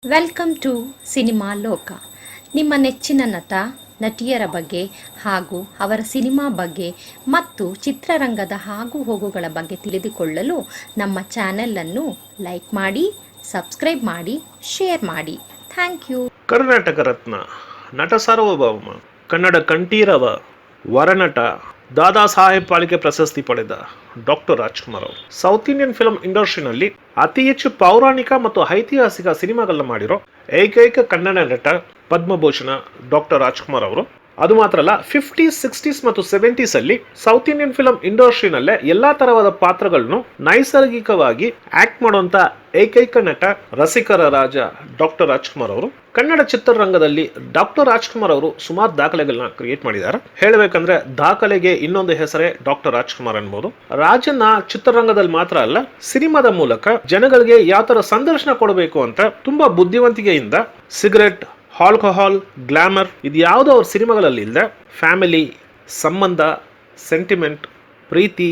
Welcome to cinema ಲೋಕ. ನಿಮ್ಮ ನೆಚ್ಚಿನ ನಟ ನಟಿಯರ ಬಗ್ಗೆ ಹಾಗೂ ಅವರ ಸಿನಿಮಾ ಬಗ್ಗೆ ಮತ್ತು ಚಿತ್ರರಂಗದ ಆಗು ಹೋಗುಗಳ ಬಗ್ಗೆ ತಿಳಿದುಕೊಳ್ಳಲು ನಮ್ಮ ಚಾನೆಲನ್ನು ಲೈಕ್ ಮಾಡಿ, ಸಬ್ಸ್ಕ್ರೈಬ್ ಮಾಡಿ, ಶೇರ್ ಮಾಡಿ. Thank you. ಕರ್ನಾಟಕ ರತ್ನ, ನಟ ಸಾರ್ವಭೌಮ, ಕನ್ನಡ ಕಂಠೀರವ, ವರನಟ, ದಾದಾ ಸಾಹೇಬ್ ಪಾಲಿಕೆ ಪ್ರಶಸ್ತಿ ಪಡೆದ ಡಾಕ್ಟರ್ ರಾಜ್ಕುಮಾರ್ ಅವರು ಸೌತ್ ಇಂಡಿಯನ್ ಫಿಲ್ಮ್ ಇಂಡಸ್ಟ್ರಿನಲ್ಲಿ ಅತಿ ಹೆಚ್ಚು ಪೌರಾಣಿಕ ಮತ್ತು ಐತಿಹಾಸಿಕ ಸಿನಿಮಾಗಳನ್ನ ಮಾಡಿರೋ ಏಕೈಕ ಕನ್ನಡ ನಟ ಪದ್ಮಭೂಷಣ ಡಾಕ್ಟರ್ ರಾಜ್ಕುಮಾರ್ ಅವರು. ಅದು ಮಾತ್ರ ಅಲ್ಲ, 50s, 60s ಮತ್ತು 70s ಅಲ್ಲಿ ಸೌತ್ ಇಂಡಿಯನ್ ಫಿಲ್ಮ್ ಇಂಡಸ್ಟ್ರಿನಲ್ಲೇ ಎಲ್ಲಾ ತರವಾದ ಪಾತ್ರಗಳನ್ನು ನೈಸರ್ಗಿಕವಾಗಿ ಆಕ್ಟ್ ಮಾಡುವಂತ ಏಕೈಕ ನಟ, ರಸಿಕರ ರಾಜ ಡಾಕ್ಟರ್ ರಾಜ್ಕುಮಾರ್ ಅವರು. ಕನ್ನಡ ಚಿತ್ರರಂಗದಲ್ಲಿ ಡಾಕ್ಟರ್ ರಾಜ್ಕುಮಾರ್ ಅವರು ಸುಮಾರು ದಾಖಲೆಗಳನ್ನ ಕ್ರಿಯೇಟ್ ಮಾಡಿದ್ದಾರೆ. ಹೇಳಬೇಕಂದ್ರೆ ದಾಖಲೆಗೆ ಇನ್ನೊಂದು ಹೆಸರೇ ಡಾಕ್ಟರ್ ರಾಜ್ಕುಮಾರ್ ಅನ್ಬೋದು. ರಾಜನ ಚಿತ್ರರಂಗದಲ್ಲಿ ಮಾತ್ರ ಅಲ್ಲ, ಸಿನಿಮಾದ ಮೂಲಕ ಜನಗಳಿಗೆ ಯಾವ ತರ ಸಂದರ್ಶನ ಕೊಡಬೇಕು ಅಂತ ತುಂಬಾ ಬುದ್ಧಿವಂತಿಕೆಯಿಂದ ಸಿಗರೆಟ್, ಆಲ್ಕೋಹಾಲ್, ಗ್ಲಾಮರ್ ಇದು ಯಾವುದೋ ಅವ್ರ ಸಿನಿಮಾಗಳಲ್ಲಿ ಇಲ್ಲದೆ ಫ್ಯಾಮಿಲಿ, ಸಂಬಂಧ, ಸೆಂಟಿಮೆಂಟ್, ಪ್ರೀತಿ,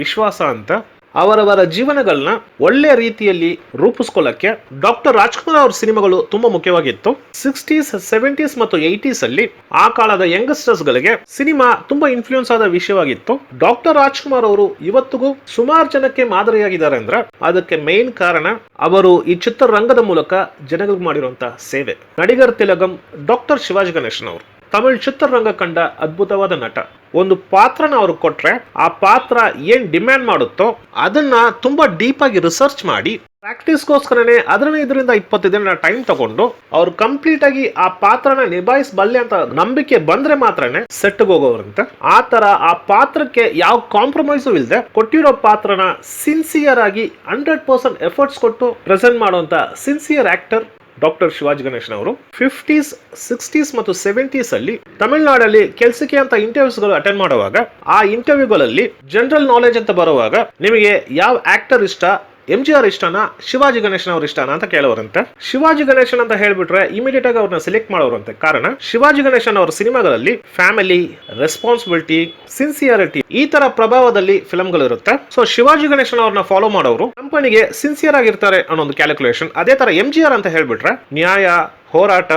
ವಿಶ್ವಾಸ ಅಂತ ಅವರವರ ಜೀವನಗಳನ್ನ ಒಳ್ಳೆ ರೀತಿಯಲ್ಲಿ ರೂಪಿಸ್ಕೊಳ್ಳಕ್ಕೆ ಡಾಕ್ಟರ್ ರಾಜ್ಕುಮಾರ್ ಅವ್ರ ಸಿನಿಮಾಗಳು ತುಂಬಾ ಮುಖ್ಯವಾಗಿತ್ತು. 60s, 70s ಮತ್ತು 80s ಅಲ್ಲಿ ಆ ಕಾಲದ ಯಂಗಸ್ಟರ್ಸ್ ಗಳಿಗೆ ಸಿನಿಮಾ ತುಂಬಾ ಇನ್ಫ್ಲೂಯೆನ್ಸ್ ಆದ ವಿಷಯವಾಗಿತ್ತು. ಡಾಕ್ಟರ್ ರಾಜ್ಕುಮಾರ್ ಅವರು ಇವತ್ತಿಗೂ ಸುಮಾರು ಜನಕ್ಕೆ ಮಾದರಿಯಾಗಿದ್ದಾರೆ ಅಂದ್ರೆ ಅದಕ್ಕೆ ಮೇನ್ ಕಾರಣ ಅವರು ಈ ಚಿತ್ರರಂಗದ ಮೂಲಕ ಜನಗಳಿಗೆ ಮಾಡಿರುವಂತಹ ಸೇವೆ. ನಡಿಗರ್ ತಿಲಗಂ ಡಾಕ್ಟರ್ ಶಿವಾಜಿ ಗಣೇಶನ್ ಅವರು ತಮಿಳ್ ಚಿತ್ರರಂಗ ಕಂಡ ಅದ್ಭುತವಾದ ನಟ. ಒಂದು ಪಾತ್ರನ ಅವ್ರು ಕೊಟ್ರೆ ಆ ಪಾತ್ರ ಏನ್ ಡಿಮ್ಯಾಂಡ್ ಮಾಡುತ್ತೋ ಅದನ್ನ ತುಂಬಾ ಡೀಪ್ ಆಗಿ ರಿಸರ್ಚ್ ಮಾಡಿ ಪ್ರಾಕ್ಟೀಸ್ಗೋಸ್ಕರನೇ 15-20 ದಿನ ಟೈಮ್ ತಗೊಂಡು ಅವ್ರು ಕಂಪ್ಲೀಟ್ ಆಗಿ ಆ ಪಾತ್ರನ ನಿಭಾಯಿಸಬಲ್ಲೆ ಅಂತ ನಂಬಿಕೆ ಬಂದ್ರೆ ಮಾತ್ರನೇ ಸೆಟ್ಗೆ ಹೋಗೋರಂತೆ. ಆ ತರ ಆ ಪಾತ್ರಕ್ಕೆ ಯಾವ ಕಾಂಪ್ರಮೈಸು ಇಲ್ಲದೆ ಕೊಟ್ಟಿರೋ ಪಾತ್ರನ ಸಿನ್ಸಿಯರ್ ಆಗಿ 100% ಎಫರ್ಟ್ಸ್ ಕೊಟ್ಟು ಪ್ರೆಸೆಂಟ್ ಮಾಡುವಂತ ಸಿನ್ಸಿಯರ್ ಆಕ್ಟರ್ ಡಾಕ್ಟರ್ ಶಿವಾಜಿ ಗಣೇಶನ್ ಅವರು. 50s, 60s ಮತ್ತು 70s ಅಲ್ಲಿ ತಮಿಳುನಾಡಲ್ಲಿ ಕೆಲಸಕ್ಕೆ ಅಂತ ಇಂಟರ್ವ್ಯೂಸ್ಗಳು ಅಟೆಂಡ್ ಮಾಡುವಾಗ ಆ ಇಂಟರ್ವ್ಯೂಗಳಲ್ಲಿ ಜನರಲ್ ನಾಲೆಜ್ ಅಂತ ಬರುವಾಗ ನಿಮಗೆ ಯಾವ ಆಕ್ಟರ್ ಇಷ್ಟ, MGR ಇಷ್ಟನಾ, ಶಿವಾಜಿ ಗಣೇಶನ್ ಅವ್ರ ಇಷ್ಟನಾ ಅಂತ ಕೇಳೋರಂತೆ. ಶಿವಾಜಿ ಗಣೇಶನ್ ಅಂತ ಹೇಳ್ಬಿಟ್ರೆ ಇಮಿಡಿಯೇಟ್ ಆಗಿ ಅವ್ರನ್ನ ಸೆಲೆಕ್ಟ್ ಮಾಡೋರಂತೆ. ಕಾರಣ ಶಿವಾಜಿ ಗಣೇಶನ್ ಅವರ ಸಿನಿಮಾಗಳಲ್ಲಿ ಫ್ಯಾಮಿಲಿ, ರೆಸ್ಪಾನ್ಸಿಬಿಲಿಟಿ, ಸಿನ್ಸಿಯಾರಿಟಿ ಈ ತರ ಪ್ರಭಾವದಲ್ಲಿ ಫಿಲ್ಮ್ಗಳು ಇರುತ್ತೆ. ಸೊ ಶಿವಾಜಿ ಗಣೇಶನ್ ಅವ್ರನ್ನ ಫಾಲೋ ಮಾಡೋರು ಕಂಪನಿಗೆ ಸಿನ್ಸಿಯರ್ ಆಗಿರ್ತಾರೆ ಅನ್ನೋ ಒಂದು ಕ್ಯಾಲ್ಕುಲೇಷನ್. ಅದೇ ತರ MGR ಅಂತ ಹೇಳ್ಬಿಟ್ರೆ ನ್ಯಾಯ, ಹೋರಾಟ,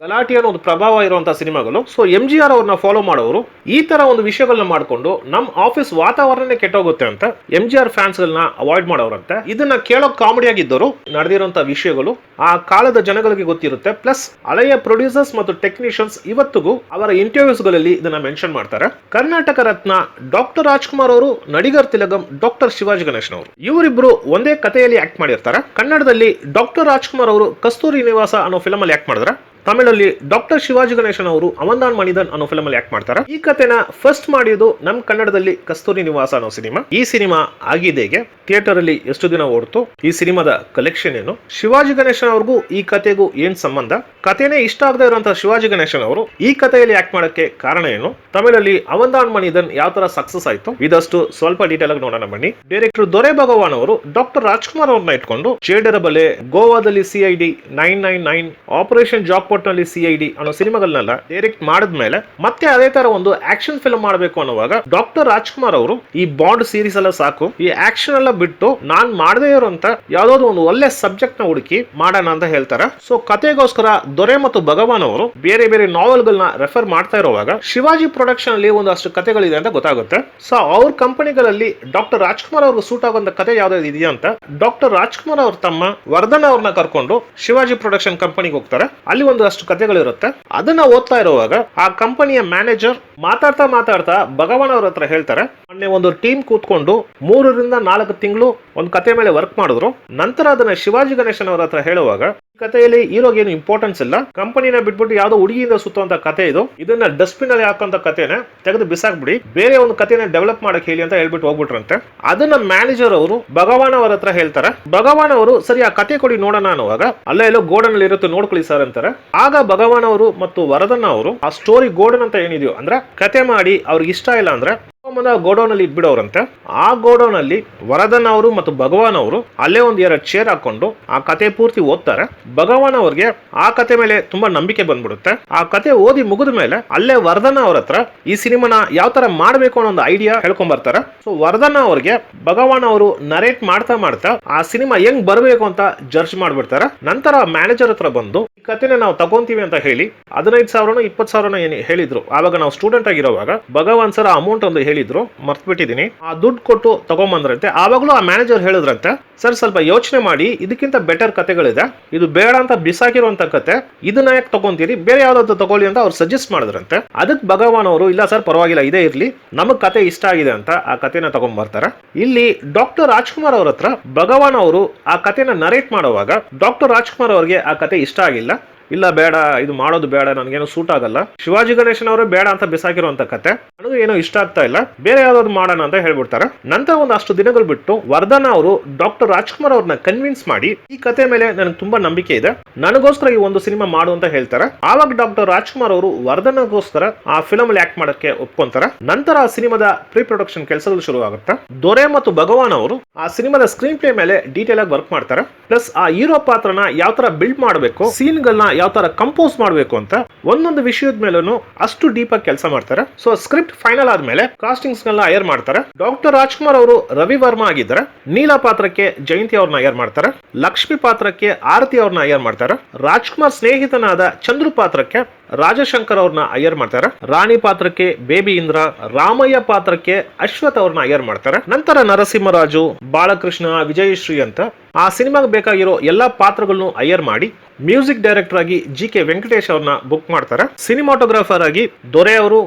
ಗಲಾಟೆ ಅನ್ನೋ ಒಂದು ಪ್ರಭಾವ ಇರುವಂತಹ ಸಿನಿಮಾಗಳು. ಸೊ MGR ಅವ್ರನ್ನ ಫಾಲೋ ಮಾಡೋರು ಈ ತರ ಒಂದು ವಿಷಯಗಳನ್ನ ಮಾಡ್ಕೊಂಡು ನಮ್ ಆಫೀಸ್ ವಾತಾವರಣನೇ ಕೆಟ್ಟೋಗುತ್ತೆ ಅಂತ MGR ಫ್ಯಾನ್ಸ್ ಗಳನ್ನ ಅವಾಯ್ಡ್ ಮಾಡೋರಂತೆ. ಇದನ್ನ ಕೇಳೋ ಕಾಮಿಡಿ ಆಗಿದ್ದರು ನಡೆದಿರುವಂತಹ ವಿಷಯಗಳು ಆ ಕಾಲದ ಜನಗಳಿಗೆ ಗೊತ್ತಿರುತ್ತೆ. ಪ್ಲಸ್ ಹಳೆಯ ಪ್ರೊಡ್ಯೂಸರ್ಸ್ ಮತ್ತು ಟೆಕ್ನಿಷಿಯನ್ಸ್ ಇವತ್ತಿಗೂ ಅವರ ಇಂಟರ್ವ್ಯೂಸ್ ಗಳಲ್ಲಿ ಇದನ್ನ ಮೆನ್ಷನ್ ಮಾಡ್ತಾರೆ. ಕರ್ನಾಟಕ ರತ್ನ ಡಾಕ್ಟರ್ ರಾಜ್ಕುಮಾರ್ ಅವರು, ನಡಿಗರ್ ತಿಲಗಂ ಡಾಕ್ಟರ್ ಶಿವಾಜಿ ಗಣೇಶನ್ ಅವರು ಇವರಿಬ್ರು ಒಂದೇ ಕಥೆಯಲ್ಲಿ ಆಕ್ಟ್ ಮಾಡಿರ್ತಾರೆ. ಕನ್ನಡದಲ್ಲಿ ಡಾಕ್ಟರ್ ರಾಜ್ಕುಮಾರ್ ಅವರು ಕಸ್ತೂರಿ ನಿವಾಸ ಅನ್ನೋ ಫಿಲಮ್ ಅಲ್ಲಿ ಆಕ್ಟ್ ಮಾಡಿದ್ರೆ, ತಮಿಳಲ್ಲಿ ಡಾಕ್ಟರ್ ಶಿವಾಜಿ ಗಣೇಶನ್ ಅವರು ಅವಂದಾನ್ ಮಣಿದನ್ ಅನ್ನೋ ಫಿಲಮ್ ಅಲ್ಲಿ ಆಕ್ಟ್ ಮಾಡ್ತಾರೆ. ಈ ಕಥೆನ ಫಸ್ಟ್ ಮಾಡಿದ್ದು ನಮ್ ಕನ್ನಡದಲ್ಲಿ ಕಸ್ತೂರಿ ನಿವಾಸ ಅನ್ನೋ ಸಿನಿಮಾ. ಈ ಸಿನಿಮಾ ಆಗಿದೆಗೆ ಥಿಯೇಟರ್ ಅಲ್ಲಿ ಎಷ್ಟು ದಿನ ಓಡ್ತು, ಈ ಸಿನಿಮಾದ ಕಲೆಕ್ಷನ್ ಏನು, ಶಿವಾಜಿ ಗಣೇಶನ್ ಅವ್ರಿಗೂ ಈ ಕಥೆಗೂ ಏನ್ ಸಂಬಂಧ, ಕಥೆನೇ ಇಷ್ಟ ಆಗದೆ ಇರುವಂತಹ ಶಿವಾಜಿ ಗಣೇಶನ್ ಅವರು ಈ ಕಥೆಯಲ್ಲಿ ಆಕ್ಟ್ ಮಾಡಕ್ಕೆ ಕಾರಣ ಏನು, ತಮಿಳಲ್ಲಿ ಅವಂದಾನ್ ಮಣಿದನ್ ಯಾವ ತರ ಸಕ್ಸಸ್ ಆಯ್ತು, ಇದಷ್ಟು ಸ್ವಲ್ಪ ಡೀಟೇಲ್ ಆಗಿ ನೋಡೋಣ ಬನ್ನಿ. ಡೈರೆಕ್ಟರ್ ದೊರೆ ಭಗವಾನ್ ಅವರು ಡಾಕ್ಟರ್ ರಾಜ್ಕುಮಾರ್ ಅವ್ರನ್ನ ಇಟ್ಕೊಂಡು ಜೇಡರಬಲೆ, ಗೋವಾದಲ್ಲಿ CID 999, ಆಪರೇಷನ್ ಜಾಬ್ ನಲ್ಲಿ CID ಅನ್ನೋ ಸಿನಿಮಾಗಳನ್ನೆಲ್ಲ ಡೈರೆಕ್ಟ್ ಮಾಡಿದ್ಮೇಲೆ ಮತ್ತೆ ಅದೇ ತರ ಒಂದು ಆಕ್ಷನ್ ಫಿಲ್ಮ್ ಮಾಡಬೇಕು ಅನ್ನುವಾಗ ಡಾಕ್ಟರ್ ರಾಜ್ಕುಮಾರ್ ಅವರು ಈ ಬಾಂಡ್ ಸೀರೀಸ್ ಎಲ್ಲ ಸಾಕು, ಈ ಆಕ್ಷನ್ ಎಲ್ಲ ಬಿಟ್ಟು ನಾನ್ ಮಾಡದೇ ಇರೋಂತ ಯಾವ್ದಾದ್ರು ಒಂದು ಒಳ್ಳೆ ಸಬ್ಜೆಕ್ಟ್ ನ ಹುಡುಕಿ ಮಾಡೋಣ ಅಂತ ಹೇಳ್ತಾರೆ. ಸೊ ಕಥೆಗೋಸ್ಕರ ದೊರೆ ಮತ್ತು ಭಗವಾನ್ ಅವರು ಬೇರೆ ಬೇರೆ ನಾವೆಲ್ ಗಳನ್ನ ರೆಫರ್ ಮಾಡ್ತಾ ಇರುವಾಗ ಶಿವಾಜಿ ಪ್ರೊಡಕ್ಷನ್ ಅಲ್ಲಿ ಒಂದಷ್ಟು ಕಥೆಗಳಿದೆ ಅಂತ ಗೊತ್ತಾಗುತ್ತೆ. ಸೊ ಅವ್ರ ಕಂಪನಿಗಳಲ್ಲಿ ಡಾಕ್ಟರ್ ರಾಜ್ಕುಮಾರ್ ಅವ್ರಿಗೆ ಸೂಟ್ ಆಗುವಂತ ಕಥೆ ಯಾವ್ದಾದ್ರು ಇದೆಯಾ ಅಂತ ಡಾಕ್ಟರ್ ರಾಜ್ಕುಮಾರ್ ಅವ್ರ ತಮ್ಮ ವರ್ಧನ್ ಅವ್ರನ್ನ ಕರ್ಕೊಂಡು ಶಿವಾಜಿ ಪ್ರೊಡಕ್ಷನ್ ಕಂಪನಿಗೆ ಹೋಗ್ತಾರೆ. ಅಲ್ಲಿ ಒಂದಷ್ಟು ಕಥೆಗಳಿರುತ್ತೆ. ಅದನ್ನ ಓದ್ತಾ ಇರುವಾಗ ಆ ಕಂಪನಿಯ ಮ್ಯಾನೇಜರ್ ಮಾತಾಡ್ತಾ ಭಗವಾನ್ ಅವ್ರ ಹತ್ರ ಹೇಳ್ತಾರೆ, ಮೊನ್ನೆ ಒಂದು ಟೀಮ್ ಕೂತ್ಕೊಂಡು 3-4 ತಿಂಗಳು ಒಂದು ಕತೆ ಮೇಲೆ ವರ್ಕ್ ಮಾಡಿದ್ರು. ನಂತರ ಅದನ್ನ ಶಿವಾಜಿ ಗಣೇಶನ್ ಅವ್ರ ಹತ್ರ ಹೇಳುವಾಗ ಕಥೆಯಲ್ಲಿ ಹೀರೋಗೆ ಏನು ಇಂಪಾರ್ಟೆನ್ಸ್ ಇಲ್ಲ, ಕಂಪನಿನ ಬಿಟ್ಬಿಟ್ಟು ಯಾವ್ದೋ ಹುಡುಗಿಯಿಂದ ಸುತ್ತುವಂತ ಕಥೆ ಇದು, ಇದನ್ನ ಡಸ್ಟ್ಬಿನ್ ಅಲ್ಲಿ ಹಾಕುವಂತ ಕಥೆನ ತೆಗೆದು ಬಿಸಾಕ್ಬಿಡಿ, ಬೇರೆ ಒಂದು ಕಥೆನ ಡೆವಲಪ್ ಮಾಡಕ್ ಹೇಳಿ ಅಂತ ಹೇಳ್ಬಿಟ್ಟು ಹೋಗ್ಬಿಟ್ರಂತೆ. ಅದನ್ನ ಮ್ಯಾನೇಜರ್ ಅವರು ಭಗವಾನ್ ಅವರ ಹತ್ರ ಹೇಳ್ತಾರೆ. ಭಗವಾನ್ ಅವರು ಸರಿ ಆ ಕಥೆ ಕೊಡಿ ನೋಡೋಣ ಅನ್ನುವಾಗ ಅಲ್ಲೇ ಎಲ್ಲೋ ಗೋಡನ್ ಅಲ್ಲಿ ಇರುತ್ತೆ ನೋಡ್ಕೊಳ್ಳಿ ಸರ್ ಅಂತಾರೆ. ಆಗ ಭಗವಾನ್ ಅವರು ಮತ್ತು ವರದನ್ನ ಅವರು ಆ ಸ್ಟೋರಿ ಗೋಡನ್ ಅಂತ ಏನಿದೆಯೋ ಅಂದ್ರೆ ಕತೆ ಮಾಡಿ ಅವ್ರಿಗೆ ಇಷ್ಟ ಇಲ್ಲ ಅಂದ್ರೆ ಗೋಡೌನ್ ಅಲ್ಲಿ ಇಟ್ಬಿಡೋರಂತೆ. ಆ ಗೋಡೌನ್ ಅಲ್ಲಿ ವರದನ್ ಅವರು ಮತ್ತು ಭಗವಾನ್ ಅವರು ಅಲ್ಲೇ ಒಂದ್ 2 ಚೇರ್ ಹಾಕೊಂಡು ಆ ಕತೆ ಪೂರ್ತಿ ಓದ್ತಾರೆ. ಭಗವಾನ್ ಅವ್ರಿಗೆ ಆ ಕತೆ ಮೇಲೆ ತುಂಬಾ ನಂಬಿಕೆ ಬಂದ್ಬಿಡುತ್ತೆ. ಆ ಕತೆ ಓದಿ ಮುಗಿದ ಮೇಲೆ ಅಲ್ಲೇ ವರದನ್ ಅವ್ರ ಹತ್ರ ಈ ಸಿನಿಮಾನ ಯಾವ ತರ ಮಾಡ್ಬೇಕು ಅನ್ನೋ ಒಂದು ಐಡಿಯಾ ಹೇಳ್ಕೊಂಡ್ ಬರ್ತಾರೆ. ಸೊ ವರದನ್ ಅವ್ರಿಗೆ ಭಗವಾನ್ ಅವರು ನರೇಟ್ ಮಾಡ್ತಾ ಮಾಡ್ತಾ ಆ ಸಿನಿಮಾ ಹೆಂಗ್ ಬರ್ಬೇಕು ಅಂತ ಜಡ್ಜ್ ಮಾಡ್ಬಿಡ್ತಾರೆ. ನಂತರ ಮ್ಯಾನೇಜರ್ ಹತ್ರ ಬಂದು ಈ ಕತೆನ ನಾವು ತಗೊಂತೀವಿ ಅಂತ ಹೇಳಿ 15,000 20,000 ಏನು ಹೇಳಿದ್ರು. ಆವಾಗ ನಾವು ಸ್ಟೂಡೆಂಟ್ ಆಗಿರೋವಾಗ ಭಗವಾನ್ ಸರ್ ಅಮೌಂಟ್ ಒಂದು ಹೇಳಿದ್ರು, ಮರ್ತ್ಬಿಟ್ಟಿದೀನಿ. ಆ ದುಡ್ಡು ಕೊಟ್ಟು ತಗೊಂಬಂದ್ರಂತೆ. ಆವಾಗ್ಲೂ ಆ ಮ್ಯಾನೇಜರ್ ಹೇಳಿದ್ರಂತೆ, ಸರ್ ಸ್ವಲ್ಪ ಯೋಚನೆ ಮಾಡಿ, ಇದಕ್ಕಿಂತ ಬೆಟರ್ ಕತೆಗಳಿದೆ, ಇದು ಬೇಡ ಅಂತ ಬಿಸಾಕಿರುವಂತ ಕತೆ, ಇದನ್ನ ಯಾಕೆ ತಗೊಂತೀರಿ, ಬೇರೆ ಯಾವ್ದಾದ್ರು ತಗೊಳ್ಳಿ ಅಂತ ಅವ್ರು ಸಜೆಸ್ಟ್ ಮಾಡಿದ್ರಂತೆ. ಅದಕ್ಕೆ ಭಗವಾನ್ ಅವರು ಇಲ್ಲ ಸರ್ ಪರವಾಗಿಲ್ಲ ಇದೇ ಇರ್ಲಿ, ನಮಗ್ ಕತೆ ಇಷ್ಟ ಆಗಿದೆ ಅಂತ ಆ ಕತೆನ ತಗೊಂಡ್ ಬರ್ತಾರೆ. ಇಲ್ಲಿ ಡಾಕ್ಟರ್ ರಾಜ್ಕುಮಾರ್ ಅವ್ರ ಹತ್ರ ಭಗವಾನ್ ಅವರು ಆ ಕತೆನ ನರೇಟ್ ಮಾಡುವಾಗ ಡಾಕ್ಟರ್ ರಾಜ್ಕುಮಾರ್ ಅವ್ರಿಗೆ ಆ ಕತೆ ಇಷ್ಟ ಆಗಿಲ್ಲ. ಇಲ್ಲ ಬೇಡ, ಇದು ಮಾಡೋದು ಬೇಡ, ನನಗೇನು ಸೂಟ್ ಆಗಲ್ಲ, ಶಿವಾಜಿ ಗಣೇಶನ್ ಅವರು ಬೇಡ ಅಂತ ಬಿಸಾಕಿರುವಂತ ಕತೆ ನನಗೂ ಏನೋ ಇಷ್ಟ ಆಗ್ತಾ ಇಲ್ಲ, ಬೇರೆ ಯಾವ್ದಾದ್ರು ಮಾಡೋಣ ಅಂತ ಹೇಳ್ಬಿಡ್ತಾರೆ. ನಂತರ ಒಂದಷ್ಟು ದಿನಗಳು ಬಿಟ್ಟು ವರ್ಧನ್ ಅವರು ಡಾಕ್ಟರ್ ರಾಜ್ಕುಮಾರ್ ಅವ್ರನ್ನ ಕನ್ವಿನ್ಸ್ ಮಾಡಿ ಈ ಕತೆ ಮೇಲೆ ನನಗೆ ತುಂಬಾ ನಂಬಿಕೆ ಇದೆ, ನನಗೋಸ್ಕರ ಈ ಒಂದು ಸಿನಿಮಾ ಮಾಡು ಅಂತ ಹೇಳ್ತಾರೆ. ಆವಾಗ ಡಾಕ್ಟರ್ ರಾಜ್ಕುಮಾರ್ ಅವರು ವರ್ಧನ್ಗೋಸ್ಕರ ಆ ಫಿಲಮ್ ಅಲ್ಲಿ ಆಕ್ಟ್ ಮಾಡಕ್ಕೆ ಒಪ್ಕೊಂತಾರೆ. ನಂತರ ಆ ಸಿನಿಮಾದ ಪ್ರೀ ಪ್ರೊಡಕ್ಷನ್ ಕೆಲಸಗಳು ಶುರು ಆಗುತ್ತೆ. ದೊರೆ ಮತ್ತು ಭಗವಾನ್ ಅವರು ಆ ಸಿನಿಮಾದ ಸ್ಕ್ರೀನ್ ಪ್ಲೇ ಮೇಲೆ ಡೀಟೇಲ್ ಆಗಿ ವರ್ಕ್ ಮಾಡ್ತಾರೆ. ಪ್ಲಸ್ ಆ ಹೀರೋ ಪಾತ್ರನ ಯಾವ ತರ ಬಿಲ್ಡ್ ಮಾಡಬೇಕು, ಸೀನ್ ಗಳನ್ನ ಯಾವ ತರ ಕಂಪೋಸ್ ಮಾಡಬೇಕು ಅಂತ ಒಂದೊಂದು ವಿಷಯದ ಮೇಲೂ ಅಷ್ಟು ಡೀಪ್ ಆಗಿ ಕೆಲಸ ಮಾಡ್ತಾರೆ. ಸೊ ಸ್ಕ್ರಿಪ್ಟ್ ಫೈನಲ್ ಆದ್ಮೇಲೆ ಕಾಸ್ಟಿಂಗ್ಸ್ ಗಳನ್ನ ಹೈರ್ ಮಾಡ್ತಾರೆ. ಡಾಕ್ಟರ್ ರಾಜ್ಕುಮಾರ್ ಅವರು ರವಿ ವರ್ಮಾ ಆಗಿದ್ದಾರೆ, ನೀಲಾ ಪಾತ್ರಕ್ಕೆ ಜಯಂತಿ ಅವ್ರನ್ನ ಹೈರ್ ಮಾಡ್ತಾರೆ, ಲಕ್ಷ್ಮಿ ಪಾತ್ರಕ್ಕೆ ಆರತಿ ಅವ್ರನ್ನ ಹೈರ್ ಮಾಡ್ತಾರೆ, ರಾಜ್ಕುಮಾರ್ ಸ್ನೇಹಿತನಾದ ಚಂದ್ರು ಪಾತ್ರಕ್ಕೆ ರಾಜಶಂಕರ್ ಅವ್ರನ್ನ ಹೈರ್ ಮಾಡ್ತಾರೆ, ರಾಣಿ ಪಾತ್ರಕ್ಕೆ ಬೇಬಿ ಇಂದ್ರ, ರಾಮಯ್ಯ ಪಾತ್ರಕ್ಕೆ ಅಶ್ವಥ್ ಅವ್ರನ್ನ ಹೈರ್ ಮಾಡ್ತಾರೆ. ನಂತರ ನರಸಿಂಹರಾಜು, ಬಾಲಕೃಷ್ಣ, ವಿಜಯಶ್ರೀ ಅಂತ ಆ ಸಿನಿಮಾಗೆ ಬೇಕಾಗಿರೋ ಎಲ್ಲಾ ಪಾತ್ರಗಳನ್ನು ಹೈರ್ ಮಾಡಿ ಮ್ಯೂಸಿಕ್ ಡೈರೆಕ್ಟರ್ ಆಗಿ ಜಿ.ಕೆ. ವೆಂಕಟೇಶ್ ಅವ್ರನ್ನ ಬುಕ್ ಮಾಡ್ತಾರೆ. ಸಿನಿಮಾಟೋಗ್ರಾಫರ್ ಆಗಿ ದೊರೆ ಅವರು,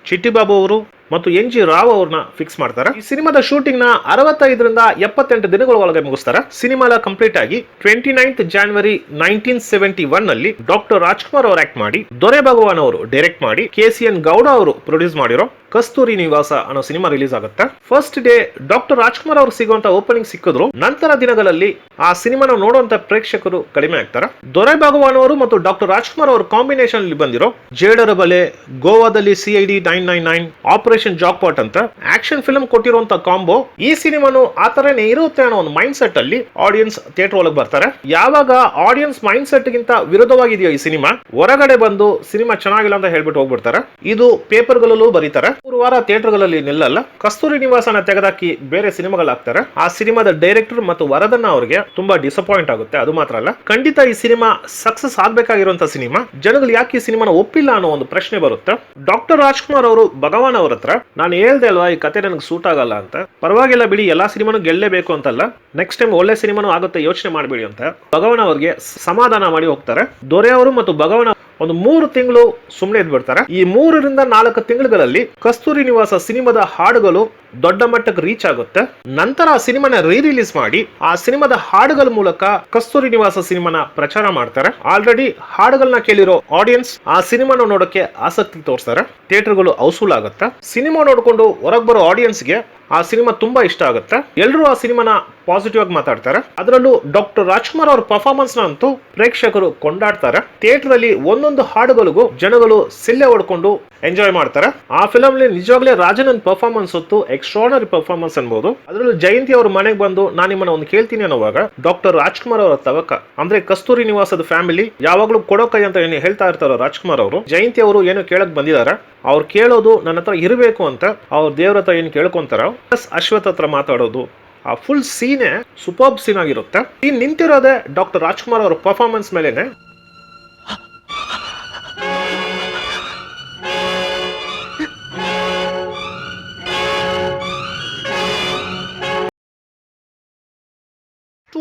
ಚಿಟ್ಟಿಬಾಬು ಅವರು ಮತ್ತು ಎನ್.ಜಿ. ರಾವ್ ಅವ್ರನ್ನ ಫಿಕ್ಸ್ ಮಾಡ್ತಾರೆ. ಈ ಸಿನಿಮಾದ ಶೂಟಿಂಗ್ ನ 65ರಿಂದ 78 ದಿನಗಳ ಒಳಗೆ ಮುಗಿಸ್ತಾರೆ. ಸಿನಿಮಾ ಕಂಪ್ಲೀಟ್ ಆಗಿ 29th January 1971 ನಲ್ಲಿ ಡಾಕ್ಟರ್ ರಾಜ್ಕುಮಾರ್ ಅವರು ಆಕ್ಟ್ ಮಾಡಿ, ದೊರೆ ಭಗವಾನ್ ಅವರು ಡೈರೆಕ್ಟ್ ಮಾಡಿ, ಕೆ.ಸಿ.ಎನ್. ಗೌಡ ಅವರು ಪ್ರೊಡ್ಯೂಸ್ ಮಾಡಿರೋ ಕಸ್ತೂರಿ ನಿವಾಸ ಅನ್ನೋ ಸಿನಿಮಾ ರಿಲೀಸ್ ಆಗುತ್ತೆ. ಫಸ್ಟ್ ಡೇ ಡಾಕ್ಟರ್ ರಾಜ್ಕುಮಾರ್ ಅವರು ಸಿಗುವಂತ ಓಪನಿಂಗ್ ಸಿಕ್ಕಿದ್ರು. ನಂತರ ದಿನಗಳಲ್ಲಿ ಆ ಸಿನಿಮಾನ ನೋಡುವಂತ ಪ್ರೇಕ್ಷಕರು ಕಡಿಮೆ ಆಗ್ತಾರೆ. ದೊರೆ ಭಗವಾನ್ ಅವರು ಮತ್ತು ಡಾಕ್ಟರ್ ರಾಜ್ಕುಮಾರ್ ಅವರು ಕಾಂಬಿನೇಷನ್ ಅಲ್ಲಿ ಬಂದಿರೋ ಜೇಡರ ಬಲೆ, ಗೋವಾದಲ್ಲಿ CID 999, ಆಪರೇಷನ್ ಜಾಕ್ಪಾಟ್ ಅಂತ ಆಕ್ಷನ್ ಫಿಲ್ಮ್ ಕೊಟ್ಟಿರುವಂತ ಕಾಂಬೋ, ಈ ಸಿನಿಮಾನು ಆ ತರನೇ ಇರುತ್ತೆ ಅನ್ನೋ ಒಂದು ಮೈಂಡ್ ಸೆಟ್ ಅಲ್ಲಿ ಆಡಿಯನ್ಸ್ ಥಿಯೇಟರ್ ಒಳಗೆ ಬರ್ತಾರೆ. ಯಾವಾಗ ಆಡಿಯನ್ಸ್ ಮೈಂಡ್ ಸೆಟ್ ಗಿಂತ ವಿರುದ್ಧವಾಗಿದೆಯೋ ಈ ಸಿನಿಮಾ, ಹೊರಗಡೆ ಬಂದು ಸಿನಿಮಾ ಚೆನ್ನಾಗಿಲ್ಲ ಅಂತ ಹೇಳ್ಬಿಟ್ಟು ಹೋಗ್ಬಿಡ್ತಾರೆ. ಇದು ಪೇಪರ್ ಗಳಲ್ಲೂ ಬರೀತಾರೆ. 3 ವಾರ ಥಿಯೇಟರ್ ಗಳಲ್ಲಿ ನಿಲ್ಲಲ್ಲ. ಕಸ್ತೂರಿ ನಿವಾಸನ ತೆಗೆದಾಕಿ ಬೇರೆ ಸಿನಿಮಾಗಳಾಗ್ತಾರೆ. ಆ ಸಿನಿಮಾದ ಡೈರೆಕ್ಟರ್ ಮತ್ತು ವರದನ್ನ ಅವರಿಗೆ ತುಂಬಾ ಡಿಸಪಾಯಿಂಟ್ ಆಗುತ್ತೆ. ಅದು ಮಾತ್ರ ಅಲ್ಲ, ಖಂಡಿತ ಈ ಸಿನಿಮಾ ಸಕ್ಸಸ್ ಆಗ್ಬೇಕಾಗಿರುವಂತ ಸಿನಿಮಾ, ಜನಗಳು ಯಾಕೆ ಈ ಸಿನಿಮಾನ ಒಪ್ಪಿಲ್ಲ ಅನ್ನೋ ಒಂದು ಪ್ರಶ್ನೆ ಬರುತ್ತೆ. ಡಾಕ್ಟರ್ ರಾಜ್ಕುಮಾರ್ ಅವರು ಭಗವಾನ್ ಅವ್ರ ಹತ್ರ ನಾನು ಹೇಳ್ದೆ ಅಲ್ವಾ ಈ ಕತೆ ನನಗೆ ಸೂಟ್ ಆಗಲ್ಲ ಅಂತ, ಪರವಾಗಿಲ್ಲ ಬಿಡಿ ಎಲ್ಲಾ ಸಿನಿಮಾನು ಗೆಲ್ಲೇಬೇಕು ಅಂತಲ್ಲ, ನೆಕ್ಸ್ಟ್ ಟೈಮ್ ಒಳ್ಳೆ ಸಿನಿಮಾನು ಆಗುತ್ತೆ ಯೋಚನೆ ಮಾಡಬೇಡಿ ಅಂತ ಭಗವಾನ್ ಅವರಿಗೆ ಸಮಾಧಾನ ಮಾಡಿ ಹೋಗ್ತಾರೆ. ದೊರೆ ಅವರು ಮತ್ತು ಭಗವಾನ್ ಒಂದು 3 ತಿಂಗಳು ಸುಮ್ಮನೆ ಇದ್ಬಿಡ್ತಾರೆ. ಈ 3 ರಿಂದ 4 ತಿಂಗಳುಗಳಲ್ಲಿ ಕಸ್ತೂರಿ ನಿವಾಸ ಸಿನಿಮಾದ ಹಾಡುಗಳು ದೊಡ್ಡ ಮಟ್ಟಕ್ಕೆ ರೀಚ್ ಆಗುತ್ತೆ. ನಂತರ ಆ ಸಿನಿಮಾನ ರಿಲೀಸ್ ಮಾಡಿ ಆ ಸಿನಿಮಾದ ಹಾಡುಗಳ ಮೂಲಕ ಕಸ್ತೂರಿ ನಿವಾಸ ಸಿನಿಮಾನ ಪ್ರಚಾರ ಮಾಡ್ತಾರೆ. ಆಲ್ರೆಡಿ ಹಾಡುಗಳನ್ನ ಕೇಳಿರೋ ಆಡಿಯನ್ಸ್ ಆ ಸಿನಿಮಾನ ನೋಡೋಕೆ ಆಸಕ್ತಿ ತೋರಿಸ್ತಾರೆ. ಥಿಯೇಟರ್ಗಳು ಹೌಸ್ಫುಲ್ ಆಗುತ್ತೆ. ಸಿನಿಮಾ ನೋಡ್ಕೊಂಡು ಹೊರಗೆ ಬರೋ ಆಡಿಯನ್ಸ್ಗೆ ಆ ಸಿನಿಮಾ ತುಂಬಾ ಇಷ್ಟ ಆಗುತ್ತೆ. ಎಲ್ಲರೂ ಆ ಸಿನಿಮಾನ ಪಾಸಿಟಿವ್ ಆಗಿ ಮಾತಾಡ್ತಾರೆ. ಅದರಲ್ಲೂ ಡಾಕ್ಟರ್ ರಾಜ್ಕುಮಾರ್ ಅವ್ರ ಪರ್ಫಾರ್ಮೆನ್ಸ್ ನ ಅಂತೂ ಪ್ರೇಕ್ಷಕರು ಕೊಂಡಾಡ್ತಾರೆ. ಥಿಯೇಟರ್ ಅಲ್ಲಿ ಒಂದೊಂದು ಹಾಡುಗಳಿಗೂ ಜನಗಳು ಸಿಲ್ಲೆ ಹೊಡ್ಕೊಂಡು ಎಂಜಾಯ್ ಮಾಡ್ತಾರೆ. ಆ ಫಿಲಮ್ ಅಲ್ಲಿ ನಿಜವಾಗ್ಲೇ ರಾಜನನ್ ಪರ್ಫಾರ್ಮೆನ್ಸ್ ಹೊತ್ತು ಎಕ್ಸ್ಟ್ರಾರ್ನರಿ ಪರ್ಫಾರ್ಮೆನ್ಸ್ ಅನ್ಬೋದು. ಅದರಲ್ಲೂ ಜಯಂತಿ ಅವ್ರ ಮನೆಗೆ ಬಂದು ನಾನು ನಿಮ್ಮನ್ನ ಒಂದು ಕೇಳ್ತೀನಿ ಅನ್ನೋವಾಗ ಡಾಕ್ಟರ್ ರಾಜ್ಕುಮಾರ್ ಅವರ ತವಕ ಅಂದ್ರೆ ಕಸ್ತೂರಿ ನಿವಾಸದ ಫ್ಯಾಮಿಲಿ ಯಾವಾಗ್ಲೂ ಕೊಡೋ ಕೈ ಅಂತ ಏನು ಹೇಳ್ತಾ ಇರ್ತಾರೋ ರಾಜ್ಕುಮಾರ್ ಅವರು, ಜಯಂತಿ ಅವರು ಏನು ಕೇಳಕ್ ಬಂದಿದ್ದಾರೆ, ಅವ್ರು ಕೇಳೋದು ನನ್ನ ಹತ್ರ ಇರಬೇಕು ಅಂತ ಅವ್ರ ದೇವ್ರ ಹತ್ರ ಏನು ಕೇಳ್ಕೊಂತಾರ, ಪ್ಲಸ್ ಅಶ್ವಥ್ ಹತ್ರ ಮಾತಾಡೋದು, ಆ ಫುಲ್ ಸೀನೇ ಸೂಪರ್ಬ್ ಸೀನ್ ಆಗಿರುತ್ತೆ. ಈ ನಿಂತಿರೋದೇ ಡಾಕ್ಟರ್ ರಾಜ್ಕುಮಾರ್ ಅವರ ಪರ್ಫಾರ್ಮೆನ್ಸ್ ಮೇಲೆನೆ.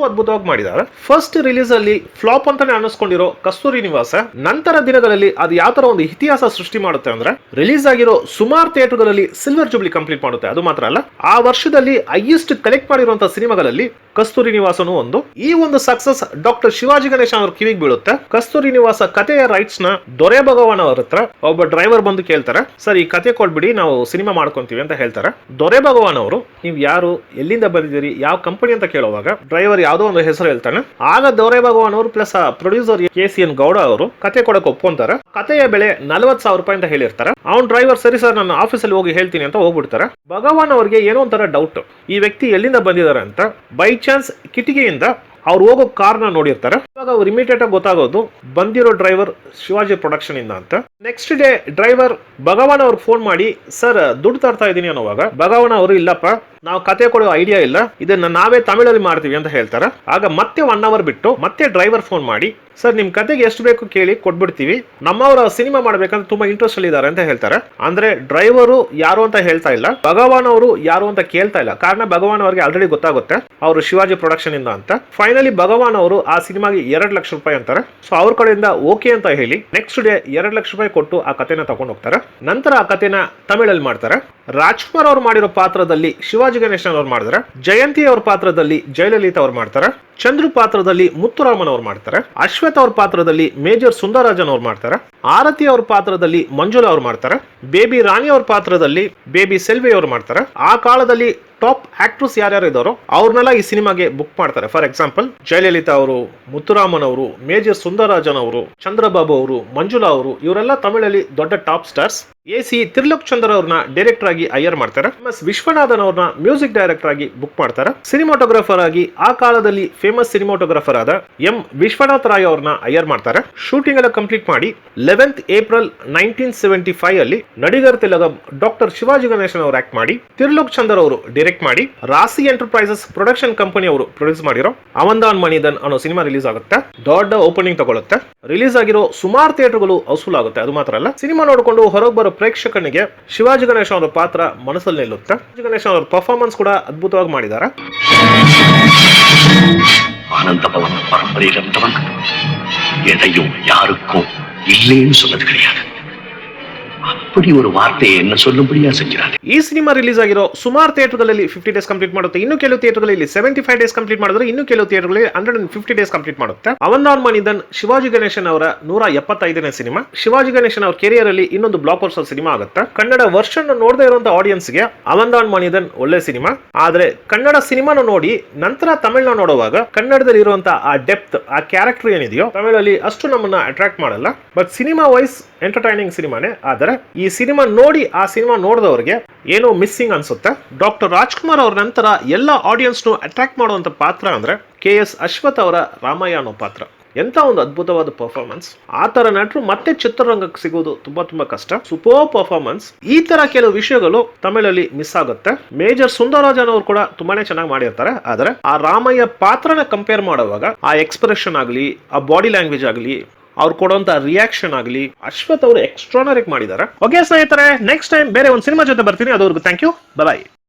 ಅದ್ಭುತವಾಗಿ ಮಾಡಿದ್ದಾರೆ. ಫಸ್ಟ್ ರಿಲೀಸ್ ಅಲ್ಲಿ ಫ್ಲಾಪ್ ಅಂತಾನೆ ಅನ್ನಿಸ್ಕೊಂಡಿರೋ ಕಸ್ತೂರಿ ನಿವಾಸ ನಂತರ ದಿನಗಳಲ್ಲಿ ಅದು ಯಾವ ತರ ಒಂದು ಇತಿಹಾಸ ಸೃಷ್ಟಿ ಮಾಡುತ್ತೆ ಅಂದ್ರೆ, ರಿಲೀಸ್ ಆಗಿರೋ ಸುಮಾರು ಥಿಯೇಟರ್ಗಳಲ್ಲಿ ಸಿಲ್ವರ್ ಜೂಬ್ಲಿ ಕಂಪ್ಲೀಟ್ ಮಾಡುತ್ತೆ. ಅದು ಮಾತ್ರ ಅಲ್ಲ, ಆ ವರ್ಷದಲ್ಲಿ ಹೈಯೆಸ್ಟ್ ಕಲೆಕ್ಟ್ ಮಾಡಿರುವಂತಹ ಸಿನಿಮಾಗಳಲ್ಲಿ ಕಸ್ತೂರಿ ನಿವಾಸನು ಒಂದು. ಈ ಒಂದು ಸಕ್ಸಸ್ ಡಾಕ್ಟರ್ ಶಿವಾಜಿ ಗಣೇಶನ್ ಅವ್ರ ಕಿವಿಗೆ ಬೀಳುತ್ತೆ. ಕಸ್ತೂರಿ ನಿವಾಸ ಕಥೆಯ ರೈಟ್ಸ್ ನ ದೊರೆ ಭಗವಾನ್ ಅವ್ರ ಹತ್ರ ಒಬ್ಬ ಡ್ರೈವರ್ ಬಂದು ಕೇಳ್ತಾರೆ, ಸರ್ ಈ ಕತೆ ಕೊಡ್ಬಿಡಿ, ನಾವು ಸಿನಿಮಾ ಮಾಡ್ಕೊಂತೀವಿ ಅಂತ ಹೇಳ್ತಾರೆ. ದೊರೆ ಭಗವಾನ್ ಅವರು, ನೀವು ಯಾರು, ಎಲ್ಲಿಂದ ಬಂದಿದ್ದೀರಿ, ಯಾವ ಕಂಪನಿ ಅಂತ ಕೇಳುವಾಗ ಡ್ರೈವರ್ ಯಾವ್ದೋ ಒಂದು ಹೆಸರು ಹೇಳ್ತಾನೆ. ಆಗ ದೊರೆ ಭಗವಾನ್ ಅವರು ಪ್ಲಸ್ ಪ್ರೊಡ್ಯೂಸರ್ KCN ಗೌಡ ಅವರು ಕತೆ ಕೊಡಕ್ಕೆ ಒಪ್ಕೊಂತಾರೆ. ಕತೆಯ ಬೆಲೆ 40,000 ರೂಪಾಯಿ ಅಂತ ಹೇಳಿರ್ತಾರೆ. ಅವ್ನ್ ಡ್ರೈವರ್ ಸರಿ ಸರ್ ನನ್ನ ಆಫೀಸಲ್ಲಿ ಹೋಗಿ ಹೇಳ್ತೀನಿ ಅಂತ ಹೋಗ್ಬಿಡ್ತಾರೆ. ಭಗವಾನ್ ಅವರಿಗೆ ಏನೋ ಒಂಥರ ಡೌಟ್, ಈ ವ್ಯಕ್ತಿ ಎಲ್ಲಿಂದ ಬಂದಿದ್ದಾರೆ ಅಂತ. ಬೈ ಚಾನ್ಸ್ ಕಿಟಿಕಿಯಿಂದ ಅವ್ರು ಹೋಗೋ ಕಾರ್ನ ನೋಡಿರ್ತಾರೆ. ಇವಾಗ ಅವ್ರು ಇಮಿಡಿಯೇಟ್ ಆಗಿ ಗೊತ್ತಾಗೋದು ಬಂದಿರೋ ಡ್ರೈವರ್ ಶಿವಾಜಿ ಪ್ರೊಡಕ್ಷನ್ ಇಂದ ಅಂತ. ನೆಕ್ಸ್ಟ್ ಡೇ ಡ್ರೈವರ್ ಭಗವಾನ್ ಅವ್ರಿಗೆ ಫೋನ್ ಮಾಡಿ, ಸರ್ ದುಡ್ಡು ತರ್ತಾ ಇದೀನಿ ಅನ್ನೋವಾಗ ಭಗವಾನ್ ಅವರು, ಇಲ್ಲಪ್ಪ ನಾವು ಕತೆ ಕೊಡೋ ಐಡಿಯಾ ಇಲ್ಲ, ಇದನ್ನ ನಾವೇ ತಮಿಳಲ್ಲಿ ಮಾಡ್ತೀವಿ ಅಂತ ಹೇಳ್ತಾರೆ. ಆಗ ಮತ್ತೆ 1 hour ಬಿಟ್ಟು ಮತ್ತೆ ಡ್ರೈವರ್ ಫೋನ್ ಮಾಡಿ, ಸರ್ ನಿಮ್ ಕತೆಗೆ ಎಷ್ಟು ಬೇಕು ಕೇಳಿ ಕೊಟ್ಬಿಡ್ತೀವಿ, ನಮ್ಮವರ ಸಿನಿಮಾ ಮಾಡ್ಬೇಕಂತ ತುಂಬಾ ಇಂಟ್ರೆಸ್ಟ್ ಅಲ್ಲಿ ಇದಾರೆ ಅಂತ ಹೇಳ್ತಾರೆ. ಅಂದ್ರೆ ಡ್ರೈವರು ಯಾರು ಅಂತ ಹೇಳ್ತಾ ಇಲ್ಲ, ಭಗವಾನ್ ಅವರು ಯಾರು ಅಂತ ಕೇಳ್ತಾ ಇಲ್ಲ. ಕಾರಣ ಭಗವಾನ್ ಅವರಿಗೆ ಆಲ್ರೆಡಿ ಗೊತ್ತಾಗುತ್ತೆ ಅವರು ಶಿವಾಜಿ ಪ್ರೊಡಕ್ಷನ್ ಇಂದ ಅಂತ. ಫೈನಲಿ ಭಗವಾನ್ ಅವರು ಆ ಸಿನಿಮಾಗೆ 2 ಲಕ್ಷ ರೂಪಾಯಿ ಅಂತಾರೆ. ಸೊ ಅವ್ರ ಕಡೆಯಿಂದ ಓಕೆ ಅಂತ ಹೇಳಿ ನೆಕ್ಸ್ಟ್ ಡೇ 2 ಲಕ್ಷ ರೂಪಾಯಿ ಕೊಟ್ಟು ಆ ಕತೆನ ತಗೊಂಡು ಹೋಗ್ತಾರೆ. ನಂತರ ಆ ಕತೆನ ತಮಿಳಲ್ಲಿ ಮಾಡ್ತಾರೆ. ರಾಜ್ಕುಮಾರ್ ಅವ್ರು ಮಾಡಿರೋ ಪಾತ್ರದಲ್ಲಿ ಶಿವಾಜಿ ಗಣೇಶನ್ ಅವ್ರು ಮಾಡಿದ್ರೆ, ಜಯಂತಿ ಅವ್ರ ಪಾತ್ರದಲ್ಲಿ ಜಯಲಲಿತಾ ಅವ್ರು ಮಾಡ್ತಾರೆ, ಚಂದ್ರು ಪಾತ್ರದಲ್ಲಿ ಮುತ್ತುರಾಮನ್ ಅವ್ರು ಮಾಡ್ತಾರೆ, ಅಶ್ವಥ್ ಅವ್ರ ಪಾತ್ರದಲ್ಲಿ ಮೇಜರ್ ಸುಂದರರಾಜನ್ ಅವ್ರು ಮಾಡ್ತಾರೆ, ಆರತಿ ಅವ್ರ ಪಾತ್ರದಲ್ಲಿ ಮಂಜುಳಾ ಅವ್ರು ಮಾಡ್ತಾರೆ, ಬೇಬಿ ರಾಣಿ ಅವ್ರ ಪಾತ್ರದಲ್ಲಿ ಬೇಬಿ ಸೆಲ್ವಿ ಅವ್ರು ಮಾಡ್ತಾರೆ. ಆ ಕಾಲದಲ್ಲಿ ಟಾಪ್ ಆಕ್ಟ್ರೆಸ್ ಯಾರ್ಯಾರು ಇದ್ದಾರೋ ಅವ್ರನ್ನೆಲ್ಲ ಈ ಸಿನಿಮಾಗೆ ಬುಕ್ ಮಾಡ್ತಾರೆ. ಫಾರ್ ಎಕ್ಸಾಂಪಲ್ ಜಯಲಲಿತಾ ಅವರು, ಮುತ್ತುರಾಮನ್ ಅವರು, ಮೇಜರ್ ಸುಂದರರಾಜನ್ ಅವರು, ಚಂದ್ರಬಾಬು ಅವರು, ಮಂಜುಳಾ ಅವರು, ಇವರೆಲ್ಲ ತಮಿಳಲ್ಲಿ ದೊಡ್ಡ ಟಾಪ್ ಸ್ಟಾರ್ಸ್. AC ತಿರ್ಲೋಕ್ ಚಂದ್ರ ಅವ್ರನ್ನ ಡೈರೆಕ್ಟರ್ ಆಗಿ ಹೈಯರ್ ಮಾಡ್ತಾರೆ. MS ವಿಶ್ವನಾಥನ್ ಅವ್ರನ್ನ ಮ್ಯೂಸಿಕ್ ಡೈರೆಕ್ಟರ್ ಆಗಿ ಬುಕ್ ಮಾಡ್ತಾರೆ. ಸಿನಿಮಾಟೋಗ್ರಾಫರ್ ಆಗಿ ಆ ಕಾಲದಲ್ಲಿ ಫೇಮಸ್ ಸಿನಿಮಾಟೋಗ್ರಾಫರ್ ಆದ M ವಿಶ್ವನಾಥ್ ರಾಯ್ ಅವ್ರನ್ನ ಹೈಯರ್ ಮಾಡ್ತಾರೆ. ಶೂಟಿಂಗ್ ಎಲ್ಲ ಕಂಪ್ಲೀಟ್ ಮಾಡಿ 11th ಏಪ್ರಿಲ್ 1975 ಅಲ್ಲಿ ನಡಿಗರ್ ತಿಲಗಂ ಡಾಕ್ಟರ್ ಶಿವಾಜಿ ಗಣೇಶನ್ ಅವರು ಆಕ್ಟ್ ಮಾಡಿ, ತಿರ್ಲೋಕ್ ಚಂದ್ರ ಅವರು ಡೈರೆಕ್ಟ್ ಮಾಡಿ, ರಾಸಿ ಎಂಟರ್ಪ್ರೈಸಸ್ ಪ್ರೊಡಕ್ಷನ್ ಕಂಪನಿ ಅವರು ಪ್ರೊಡ್ಯೂಸ್ ಮಾಡಿರೋ ಅವಂದಾನ್ ಮಣಿದನ್ ಅನ್ನೋ ಸಿನಿಮಾ ರಿಲೀಸ್ ಆಗುತ್ತೆ. ದೊಡ್ಡ ಓಪನಿಂಗ್ ತಗೊಳುತ್ತೆ. ರಿಲೀಸ್ ಆಗಿರೋ ಸುಮಾರು ಥಿಯೇಟರ್ಗಳು ಹೌಸ್ಫುಲ್ ಆಗುತ್ತೆ. ಅದು ಮಾತ್ರ ಅಲ್ಲ, ಸಿನಿಮಾ ನೋಡಿಕೊಂಡು ಹೊರಗೆ ಬರೋ ಪ್ರೇಕ್ಷಕನಿಗೆ ಶಿವಾಜಿ ಗಣೇಶ್ ಅವರ ಪಾತ್ರ ಮನಸ್ಸಲ್ಲಿ ನಿಲ್ಲುತ್ತೆ. ಶಿವಾಜಿ ಗಣೇಶ್ ಅವರ ಪರ್ಫಾರ್ಮೆನ್ಸ್ ಕೂಡ ಅದ್ಭುತವಾಗಿ ಮಾಡಿದ್ದಾರೆ. ஆனந்தபவன் பரம்பரையில் இருந்தவன் எதையும் யாருக்கும் இல்லைன்னு சொன்னது கிடையாது. அப்படி ஒரு வார்த்தையை என்ன சொல்லும்படியா செஞ்சாரு. ಈ ಸಿನಿಮಾ ರಿಲೀಸ್ ಆಗಿರೋ ಸುಮಾರು ಥಿಯೇಟರ್ಗಳಲ್ಲಿ 50 ಡೇಸ್ ಕಂಪ್ಲೀಟ್ ಮಾಡುತ್ತೆ. ಇನ್ನು ಕೆಲವು ಥಿಯೇಟರ್ಗಳಲ್ಲಿ 75 ಡೇಸ್ ಕಂಪ್ಲೀಟ್ ಮಾಡಿದ್ರೆ, ಇನ್ನು ಕೆಲವು ಥಿಯೇಟರ್ಗಳಲ್ಲಿ 150 ಡೇಸ್ ಕಂಪ್ಲೀಟ್ ಮಾಡುತ್ತೆ. ಅವಂದಾನ್ ಮಣಿದನ್ ಶಿವಾಜಿ ಗಣೇಶನ್ ಅವರ 175ನೇ ಸಿನಿಮಾ. ಶಿವಾಜಿ ಗಣೇಶನ್ ಅವರ ಕೆರಿಯರ್ ಅಲ್ಲಿ ಇನ್ನೊಂದು ಬ್ಲಾಕ್ ಬಸ್ಟರ್ ಸಿನಿಮಾ ಆಗುತ್ತೆ. ಕನ್ನಡ ವರ್ಷನ್ ನೋಡದೇ ಇರುವಂತ ಆಡಿಯನ್ಸ್ ಗೆ ಅವಂದಾನ್ ಮಣಿದನ್ ಒಳ್ಳೆ ಸಿನಿಮಾ. ಆದ್ರೆ ಕನ್ನಡ ಸಿನಿಮಾನ ನೋಡಿ ನಂತರ ತಮಿಳ್ನ ನೋಡುವಾಗ ಕನ್ನಡದಲ್ಲಿ ಇರುವಂತ ಆ ಡೆಪ್ತ್, ಆ ಕ್ಯಾರೆಕ್ಟರ್ ಏನಿದೆಯೋ ತಮಿಳಲ್ಲಿ ಅಷ್ಟು ನಮ್ಮನ್ನ ಅಟ್ರಾಕ್ಟ್ ಮಾಡಲ್ಲ. ಬಟ್ ಸಿನಿಮಾ ವೈಸ್ ಎಂಟರ್ಟೈನಿಂಗ್ ಸಿನಿಮಾನೇ. ಆದರೆ ಈ ಸಿನಿಮಾ ನೋಡಿ ಆ ಸಿನಿಮಾ ನೋಡಿದವರಿಗೆ ಏನೋ ಮಿಸ್ಸಿಂಗ್ ಅನ್ಸುತ್ತೆ. ಡಾಕ್ಟರ್ ರಾಜ್ಕುಮಾರ್ ಅವ್ರ ನಂತರ ಎಲ್ಲ ಆಡಿಯನ್ಸ್ ಅಟ್ರಾಕ್ಟ್ ಮಾಡುವಂತ ಪಾತ್ರ ಅಂದ್ರೆ KS ಅಶ್ವಥ್ ಅವರ ರಾಮಯ್ಯ ಅನ್ನೋ ಪಾತ್ರ. ಎಂತ ಒಂದು ಅದ್ಭುತವಾದ ಪರ್ಫಾರ್ಮೆನ್ಸ್. ಆ ತರ ನಟರು ಮತ್ತೆ ಚಿತ್ರರಂಗಕ್ಕೆ ಸಿಗೋದು ತುಂಬಾ ಕಷ್ಟ. Super performance. ಈ ತರ ಕೆಲವು ವಿಷಯಗಳು ತಮಿಳಲ್ಲಿ ಮಿಸ್ ಆಗುತ್ತೆ. ಮೇಜರ್ ಸುಂದರರಾಜನ್ ಅವರು ಕೂಡ ತುಂಬಾನೇ ಚೆನ್ನಾಗಿ ಮಾಡಿರ್ತಾರೆ. ಆದ್ರೆ ಆ ರಾಮಯ್ಯ ಪಾತ್ರನ ಕಂಪೇರ್ ಮಾಡುವಾಗ ಆ ಎಕ್ಸ್ಪ್ರೆಷನ್ ಆಗಲಿ, ಆ ಬಾಡಿ ಲ್ಯಾಂಗ್ವೇಜ್ ಆಗಲಿ, ಅವ್ರು ಕೊಡುವಂತ ರಿಯಾಕ್ಷನ್ ಆಗಲಿ, ಅಶ್ವಥ್ ಅವರು ಎಕ್ಸ್ಟ್ರಾನರಿ ಮಾಡಿದ್ದಾರೆ. ಓಕೆ ಸ್ನೇಹಿತರೆ, ನೆಕ್ಸ್ಟ್ ಟೈಮ್ ಬೇರೆ ಒಂದು ಸಿನಿಮಾ ಜೊತೆ ಬರ್ತೀನಿ. ಅದುವರೆಗೂ ಥ್ಯಾಂಕ್ ಯು, ಬಾಯ್.